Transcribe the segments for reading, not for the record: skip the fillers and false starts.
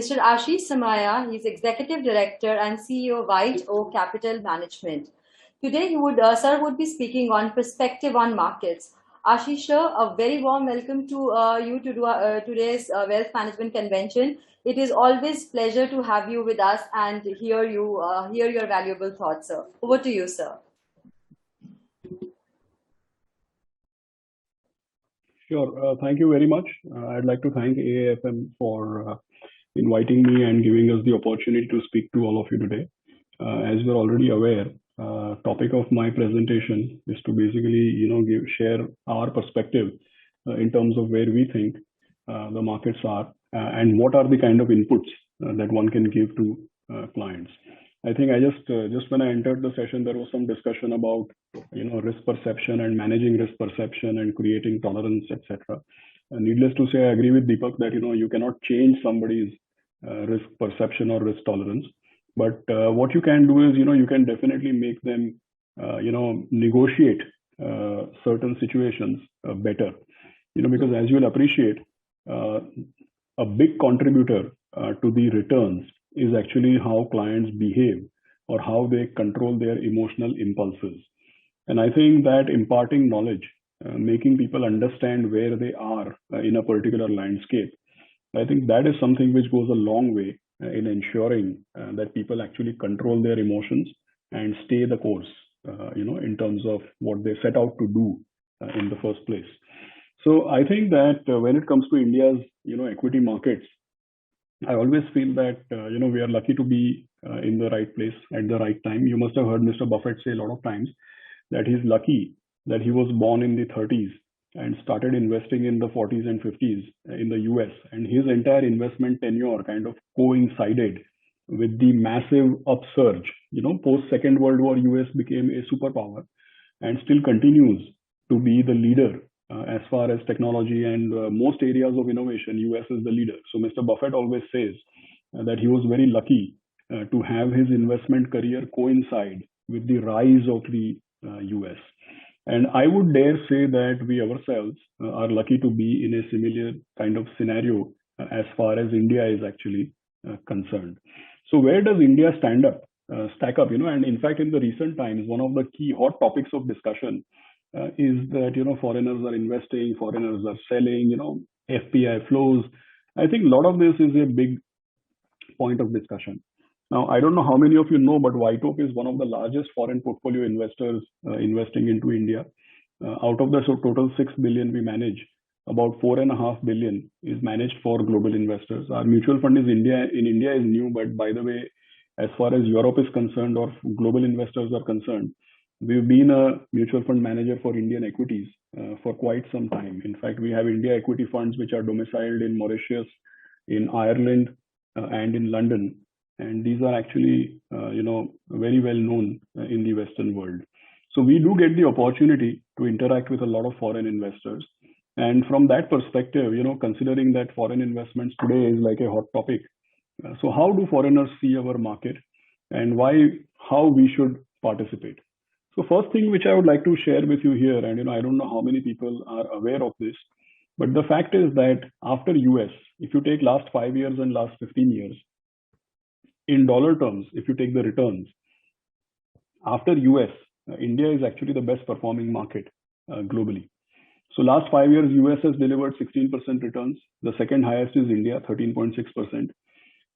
Mr. Aashish Somaiyaa. He's Executive Director and CEO of White Oak Capital Management. Today, sir would be speaking on perspective on markets. Ashish sir, a very warm welcome to you to today's Wealth Management Convention. It is always pleasure to have you with us and hear your valuable thoughts, sir. Over to you, sir. Sure. Thank you very much. I'd like to thank AAFM for inviting me and giving us the opportunity to speak to all of you today. As you're already aware, topic of my presentation is to basically, share our perspective in terms of where we think the markets are and what are the kind of inputs that one can give to clients. I think I just when I entered the session, there was some discussion about risk perception and managing risk perception and creating tolerance, etc. Needless to say, I agree with Deepak that you cannot change somebody's risk perception or risk tolerance. But what you can do is you can definitely make them negotiate certain situations better. Because as you will appreciate, a big contributor to the returns is actually how clients behave or how they control their emotional impulses. And I think that imparting knowledge, making people understand where they are in a particular landscape, I think that is something which goes a long way in ensuring that people actually control their emotions and stay the course, in terms of what they set out to do in the first place. So I think that when it comes to India's, equity markets, I always feel that, we are lucky to be in the right place at the right time. You must have heard Mr. Buffett say a lot of times that he's lucky that he was born in the 30s and started investing in the 40s and 50s in the US. And his entire investment tenure kind of coincided with the massive upsurge. Post Second World War, US became a superpower and still continues to be the leader as far as technology and most areas of innovation. US is the leader. So Mr. Buffett always says that he was very lucky to have his investment career coincide with the rise of the US. And I would dare say that we ourselves are lucky to be in a similar kind of scenario as far as India is actually concerned. So where does India stack up? And in fact, in the recent times, one of the key hot topics of discussion is that, foreigners are investing, foreigners are selling, FPI flows. I think a lot of this is a big point of discussion. Now, I don't know how many of you know, but White Oak is one of the largest foreign portfolio investors investing into India. Out of the total 6 billion we manage, about 4.5 billion is managed for global investors. Our mutual fund in India is new, but by the way, as far as Europe is concerned or global investors are concerned, we've been a mutual fund manager for Indian equities for quite some time. In fact, we have India equity funds which are domiciled in Mauritius, in Ireland, and in London. And these are actually, very well known in the Western world. So we do get the opportunity to interact with a lot of foreign investors. And from that perspective, considering that foreign investments today is like a hot topic. So how do foreigners see our market and how we should participate? So first thing which I would like to share with you here, and I don't know how many people are aware of this, but the fact is that after US, if you take last 5 years and last 15 years, in dollar terms, if you take the returns, after US, India is actually the best performing market globally. So last 5 years, US has delivered 16% returns. The second highest is India, 13.6%.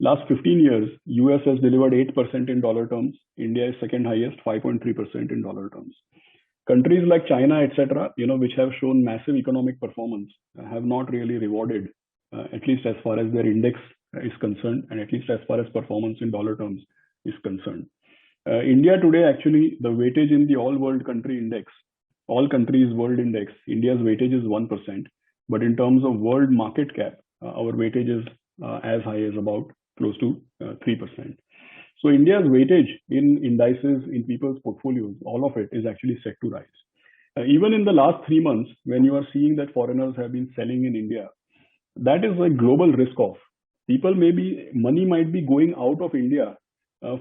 Last 15 years, US has delivered 8% in dollar terms. India is second highest, 5.3% in dollar terms. Countries like China, etc., which have shown massive economic performance, have not really rewarded, at least as far as their index is concerned, and at least as far as performance in dollar terms is concerned. India today, actually, the weightage in the all world country index, all countries world index, India's weightage is 1%. But in terms of world market cap, our weightage is as high as about close to 3%. So India's weightage in indices, in people's portfolios, all of it is actually set to rise. Even in the last 3 months, when you are seeing that foreigners have been selling in India, that is a global risk off. Money might be going out of India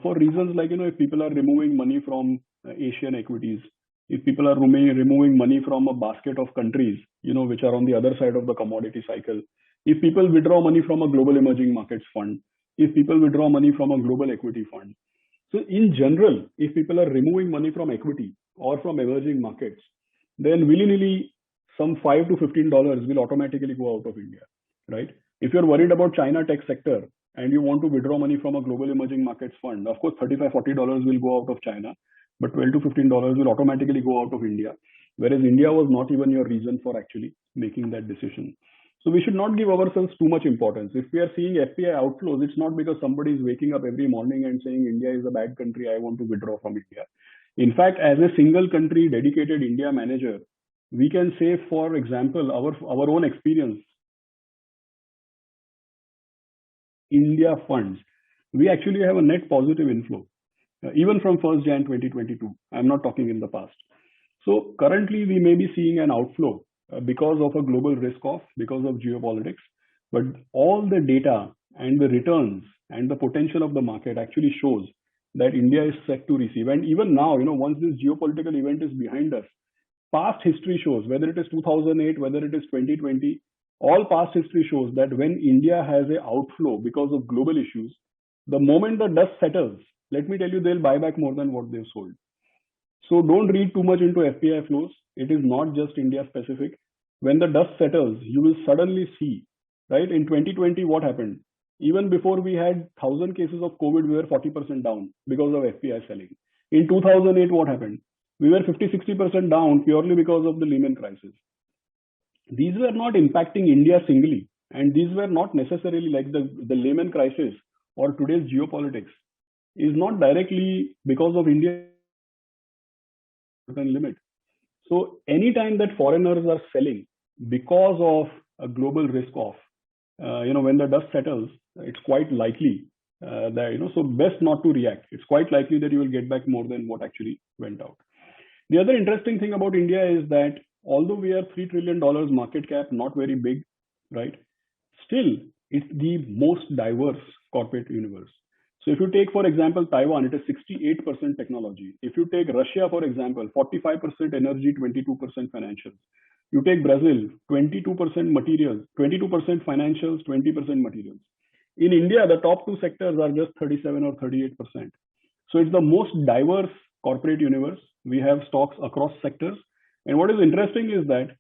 for reasons like, if people are removing money from Asian equities, if people are removing money from a basket of countries, which are on the other side of the commodity cycle, if people withdraw money from a global emerging markets fund, if people withdraw money from a global equity fund. So in general, if people are removing money from equity or from emerging markets, then willy-nilly some $5 to $15 will automatically go out of India, right? If you're worried about China tech sector and you want to withdraw money from a global emerging markets fund, of course, $35 to $40 will go out of China, but $12 to $15 will automatically go out of India, whereas India was not even your reason for actually making that decision. So we should not give ourselves too much importance. If we are seeing FPI outflows, it's not because somebody is waking up every morning and saying India is a bad country, I want to withdraw from India. In fact, as a single country dedicated India manager, we can say, for example, our own experience, India funds, we actually have a net positive inflow, even from 1st Jan 2022. I'm not talking in the past. So currently we may be seeing an outflow because of a global risk off, because of geopolitics, but all the data and the returns and the potential of the market actually shows that India is set to receive. And even now, once this geopolitical event is behind us, past history shows, whether it is 2008, whether it is 2020, all past history shows that when India has an outflow because of global issues, the moment the dust settles, let me tell you, they'll buy back more than what they've sold. So don't read too much into FPI flows. It is not just India specific. When the dust settles, you will suddenly see, right? In 2020, what happened? Even before we had 1,000 cases of COVID, we were 40% down because of FPI selling. In 2008, what happened? We were 50-60% down purely because of the Lehman crisis. These were not impacting India singly, and these were not necessarily like the Lehman crisis or today's geopolitics is not directly because of India limit. So anytime that foreigners are selling because of a global risk off, when the dust settles, it's quite likely that, so best not to react. It's quite likely that you will get back more than what actually went out. The other interesting thing about India is that although we are $3 trillion market cap, not very big, right? Still, it's the most diverse corporate universe. So if you take, for example, Taiwan, it is 68% technology. If you take Russia, for example, 45% energy, 22% financials. You take Brazil, 22% materials, 22% financials, 20% materials. In India, the top two sectors are just 37 or 38%. So it's the most diverse corporate universe. We have stocks across sectors. And what is interesting is that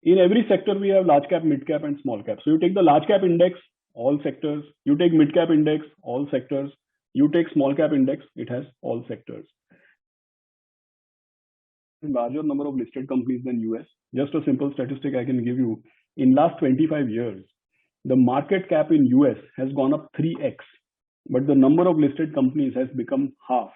in every sector, we have large cap, mid cap, and small cap. So you take the large cap index, all sectors. You take mid cap index, all sectors. You take small cap index, it has all sectors. Larger number of listed companies than US. Just a simple statistic I can give you. In last 25 years, the market cap in US has gone up 3x, but the number of listed companies has become half.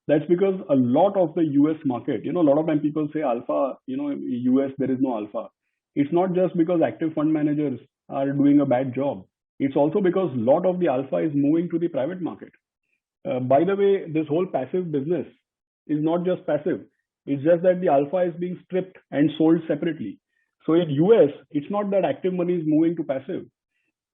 That's because a lot of the US market, a lot of time people say alpha, US, there is no alpha. It's not just because active fund managers are doing a bad job. It's also because a lot of the alpha is moving to the private market. By the way, this whole passive business is not just passive. It's just that the alpha is being stripped and sold separately. So in US, it's not that active money is moving to passive.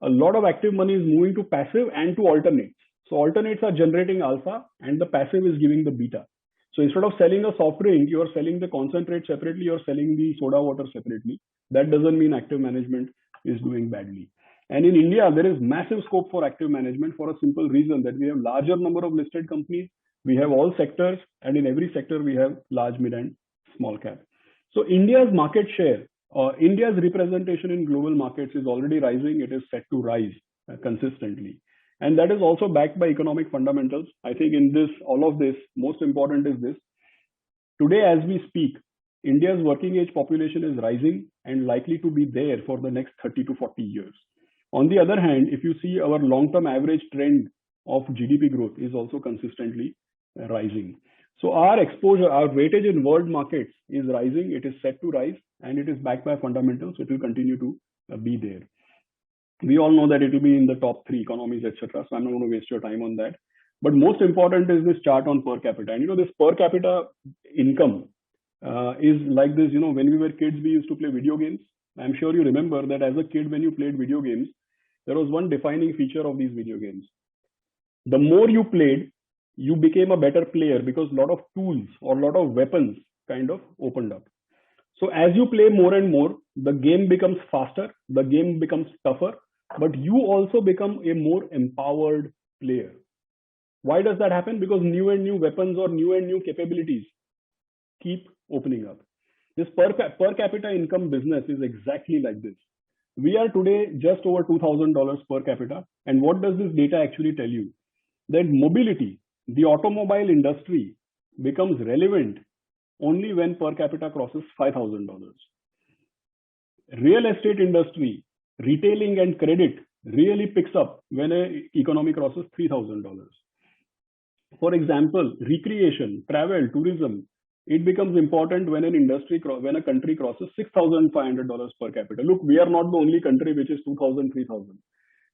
A lot of active money is moving to passive and to alternates. So alternates are generating alpha and the passive is giving the beta. So instead of selling a soft drink, you are selling the concentrate separately, you're selling the soda water separately. That doesn't mean active management is doing badly. And in India, there is massive scope for active management for a simple reason that we have larger number of listed companies, we have all sectors, and in every sector we have large, mid, and small cap. So India's market share, India's representation in global markets is already rising. It is set to rise consistently. And that is also backed by economic fundamentals. I think in this, all of this, most important is this. Today, as we speak, India's working age population is rising and likely to be there for the next 30 to 40 years. On the other hand, if you see our long-term average trend of GDP growth is also consistently rising. So our exposure, our weightage in world markets is rising. It is set to rise and it is backed by fundamentals. It will continue to be there. We all know that it will be in the top 3 economies, etc. So I'm not going to waste your time on that. But most important is this chart on per capita. And this per capita income is like this. When we were kids, we used to play video games. I'm sure you remember that as a kid, when you played video games, there was one defining feature of these video games. The more you played, you became a better player because a lot of tools or a lot of weapons kind of opened up. So as you play more and more, the game becomes faster, the game becomes tougher, but you also become a more empowered player. Why does that happen? Because new and new weapons or new and new capabilities keep opening up. This per capita income business is exactly like this. We are today just over $2,000 per capita. And what does this data actually tell you? That mobility, the automobile industry, becomes relevant only when per capita crosses $5,000. Real estate industry, retailing and credit really picks up when an economy crosses $3,000. For example, recreation, travel, tourism, it becomes important when when a country crosses $6,500 per capita. Look, we are not the only country which is 2,000, 3,000.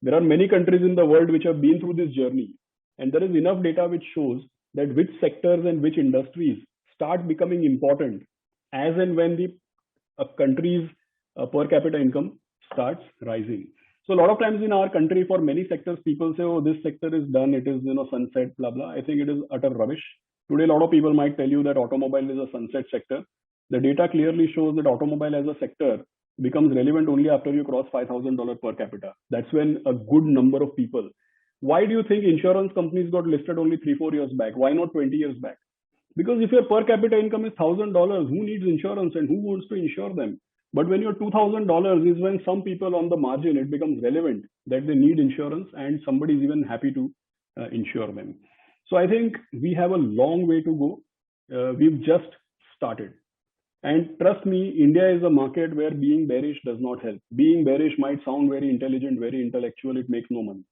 There are many countries in the world which have been through this journey, and there is enough data which shows that which sectors and which industries start becoming important as and when the country's per capita income starts rising. So a lot of times in our country, for many sectors, people say, "Oh, this sector is done. It is sunset, blah blah." I think it is utter rubbish. Today, a lot of people might tell you that automobile is a sunset sector. The data clearly shows that automobile as a sector becomes relevant only after you cross $5,000 per capita. That's when a good number of people. Why do you think insurance companies got listed only 3-4 years back? Why not 20 years back? Because if your per capita income is $1,000, who needs insurance and who wants to insure them? But when you're $2,000 is when some people on the margin, it becomes relevant that they need insurance and somebody is even happy to insure them. So I think we have a long way to go. We've just started. And trust me, India is a market where being bearish does not help. Being bearish might sound very intelligent, very intellectual, it makes no money.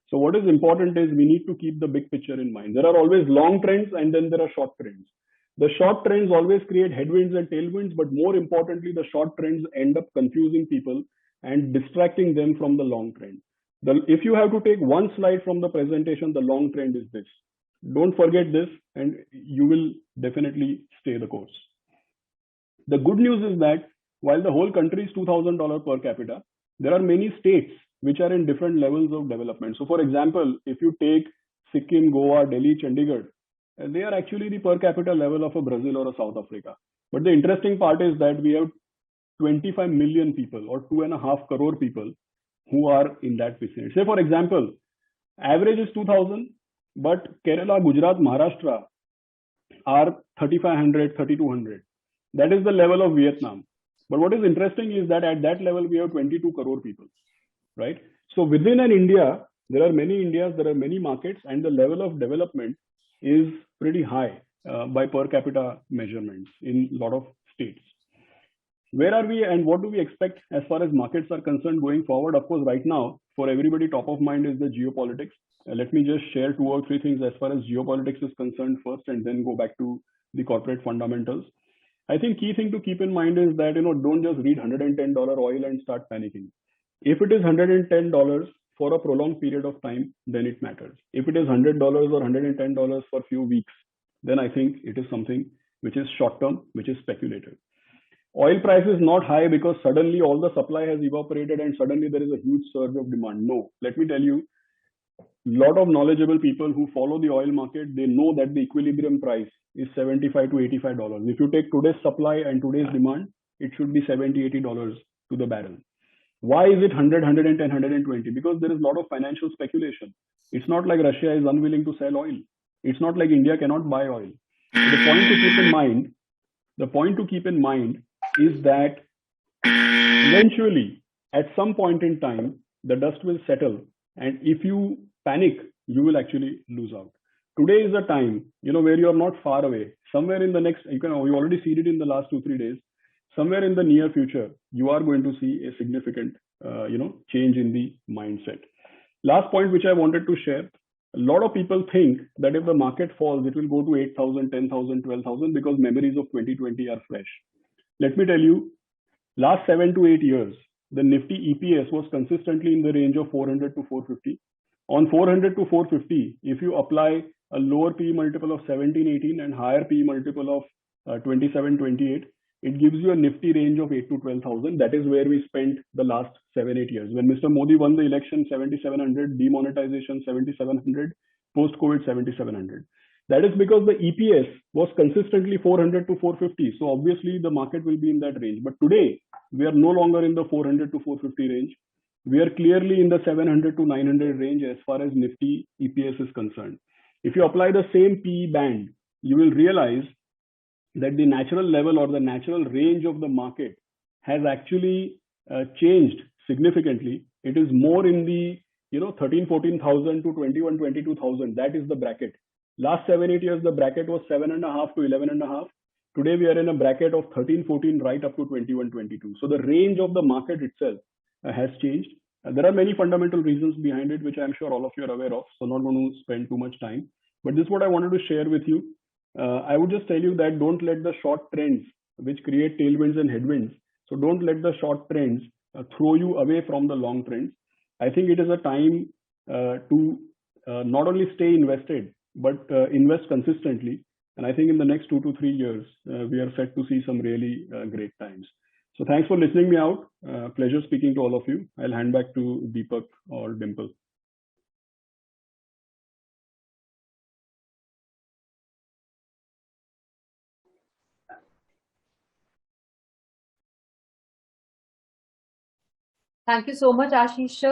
So what is important is we need to keep the big picture in mind. There are always long trends and then there are short trends. The short trends always create headwinds and tailwinds, but more importantly, the short trends end up confusing people and distracting them from the long trend. If you have to take one slide from the presentation, the long trend is this. Don't forget this and you will definitely stay the course. The good news is that while the whole country is $2,000 per capita, there are many states which are in different levels of development. So for example, if you take Sikkim, Goa, Delhi, Chandigarh, they are actually the per capita level of a Brazil or a South Africa. But the interesting part is that we have 25 million people or 2.5 crore people who are in that vicinity. Say for example, average is 2,000, but Kerala, Gujarat, Maharashtra are 3,500, 3,200. That is the level of Vietnam. But what is interesting is that at that level, we have 22 crore people, right? So within an India, there are many Indias, there are many markets, and the level of development is pretty high by per capita measurements in a lot of states. Where are we and what do we expect as far as markets are concerned going forward? Of course, right now, for everybody, top of mind is the geopolitics. Let me just share 2 or 3 things as far as geopolitics is concerned first, and then go back to the corporate fundamentals. I think key thing to keep in mind is that, don't just read $110 oil and start panicking. If it is $110 for a prolonged period of time, then it matters. If it is $100 or $110 for a few weeks, then I think it is something which is short term, which is speculative. Oil price is not high because suddenly all the supply has evaporated and suddenly there is a huge surge of demand. No, let me tell you, a lot of knowledgeable people who follow the oil market, they know that the equilibrium price is $75 to $85. If you take today's supply and today's demand, it should be $70, $80 to the barrel. Why is it 100, 110, 120? Because there is a lot of financial speculation. It's not like Russia is unwilling to sell oil. It's not like India cannot buy oil. The point to keep in mind is that eventually, at some point in time, the dust will settle. And if you panic, you will actually lose out. Today is the time, where you are not far away. Somewhere in the next, you already see it in the last 2-3 days. Somewhere in the near future, you are going to see a significant, change in the mindset. Last point which I wanted to share. A lot of people think that if the market falls, it will go to 8,000, 10,000, 12,000 because memories of 2020 are fresh. Let me tell you, last 7 to 8 years, the Nifty EPS was consistently in the range of 400 to 450. On 400 to 450, if you apply a lower PE multiple of 17, 18 and higher PE multiple of 27, 28, it gives you a Nifty range of 8 to 12,000. That is where we spent the last 7, 8 years. When Mr. Modi won the election, 7,700, demonetization, 7,700, post-COVID, 7,700. That is because the EPS was consistently 400 to 450. So obviously the market will be in that range. But today, we are no longer in the 400 to 450 range. We are clearly in the 700 to 900 range as far as Nifty EPS is concerned. If you apply the same PE band, you will realize that the natural level or the natural range of the market has actually changed significantly. It is more in the 13,000-14,000 to 21,000-22,000. That is the bracket. Last 7-8 years, the bracket was 7.5 to 11.5. Today, we are in a bracket of 13-14 right up to 21-22. So the range of the market itself has changed. There are many fundamental reasons behind it, which I'm sure all of you are aware of. So not going to spend too much time. But this is what I wanted to share with you. I would just tell you that don't let the short trends, which create tailwinds and headwinds. So don't let the short trends throw you away from the long trends. I think it is a time to not only stay invested, but invest consistently. And I think in the next 2 to 3 years, we are set to see some really great times. So thanks for listening me out. Pleasure speaking to all of you. I'll hand back to Deepak or Dimple. Thank you so much, Aashish.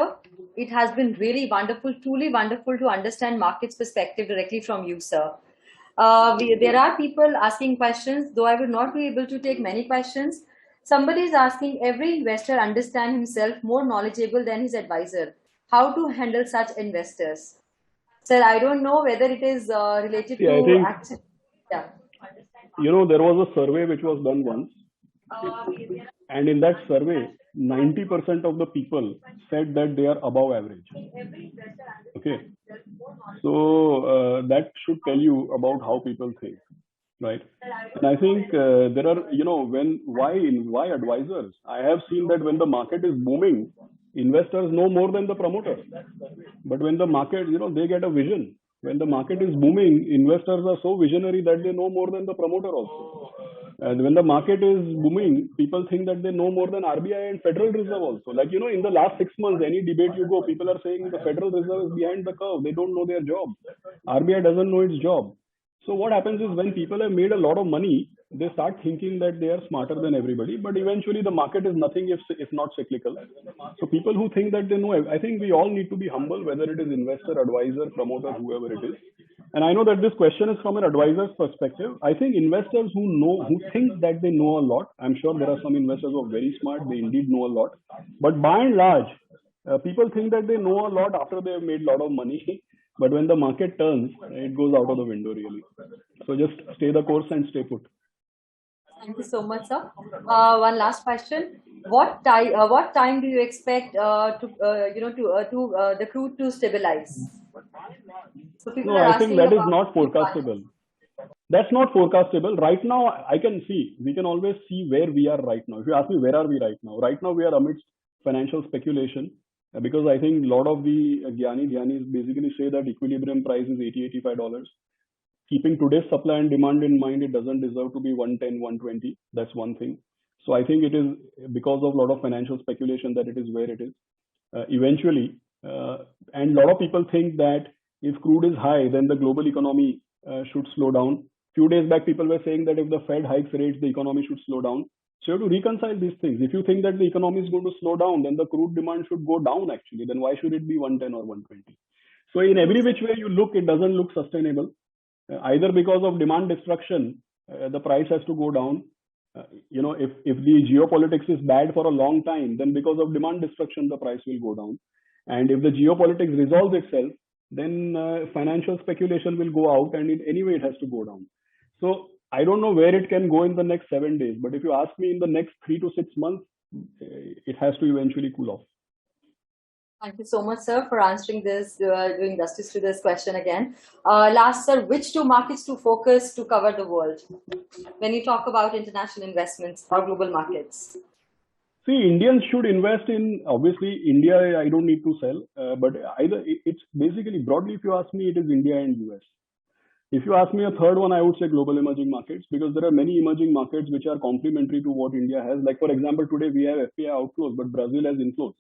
It has been really wonderful, truly wonderful to understand markets perspective directly from you, sir. There are people asking questions, though I will not be able to take many questions. Somebody is asking, every investor understand himself more knowledgeable than his advisor. How to handle such investors? Sir, I don't know whether it is related Yeah, to action. Yeah. There was a survey which was done once. And in that survey, 90% of the people said that they are above average. Okay. So that should tell you about how people think, right? And I think there are, why advisors? I have seen that when the market is booming, investors know more than the promoters. But when the market, they get a vision. When the market is booming, investors are so visionary that they know more than the promoter also. And when the market is booming, people think that they know more than RBI and Federal Reserve also. Like, in the last 6 months, any debate you go, people are saying the Federal Reserve is behind the curve. They don't know their job. RBI doesn't know its job. So what happens is when people have made a lot of money, they start thinking that they are smarter than everybody. But eventually the market is nothing if not cyclical. So people who think that they know, I think we all need to be humble, whether it is investor, advisor, promoter, whoever it is. And I know that this question is from an advisor's perspective. I think investors who think that they know a lot, I'm sure there are some investors who are very smart, they indeed know a lot. But by and large, people think that they know a lot after they have made a lot of money. But when the market turns, it goes out of the window really. So just stay the course and stay put. Thank you so much, sir. One last question: What time do you expect the crude to stabilize? So people No, are I think asking that is about not forecastable. That's not forecastable. Right now, I can see, we can always see where we are right now. If you ask me, where are we right now? Right now, we are amidst financial speculation because I think a lot of the Gyanis basically say that equilibrium price is $80-$85. Keeping today's supply and demand in mind, it doesn't deserve to be 110, 120. That's one thing. So I think it is because of a lot of financial speculation that it is where it is. Eventually, and a lot of people think that if crude is high, then the global economy should slow down. Few days back, people were saying that if the Fed hikes rates, the economy should slow down. So you have to reconcile these things. If you think that the economy is going to slow down, then the crude demand should go down actually. Then why should it be 110 or 120? So in every which way you look, it doesn't look sustainable. Either because of demand destruction, the price has to go down. If the geopolitics is bad for a long time, then because of demand destruction, the price will go down. And if the geopolitics resolves itself, then financial speculation will go out, and anyway it has to go down. So I don't know where it can go in the next 7 days, but if you ask me in the next 3 to 6 months, it has to eventually cool off. Thank you so much, sir, for answering this, doing justice to this question again. Last, sir, which two markets to focus to cover the world when you talk about international investments or global markets? See, Indians should invest in, obviously, India, I don't need to sell, but either it's basically, broadly, if you ask me, it is India and US. If you ask me a third one, I would say global emerging markets, because there are many emerging markets which are complementary to what India has. Like, for example, today we have FPI outflows, but Brazil has inflows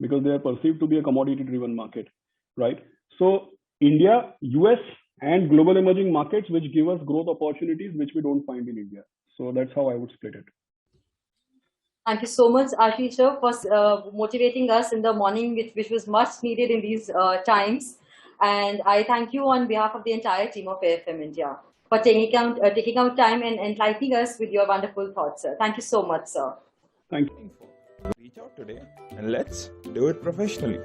because they are perceived to be a commodity-driven market, right? So India, US, and global emerging markets, which give us growth opportunities, which we don't find in India. So that's how I would split it. Thank you so much, Ashish, for motivating us in the morning, which was much needed in these times. And I thank you on behalf of the entire team of AFM India for taking out time and enlightening us with your wonderful thoughts, sir. Thank you so much, sir. Thank you. Reach out today and let's do it professionally.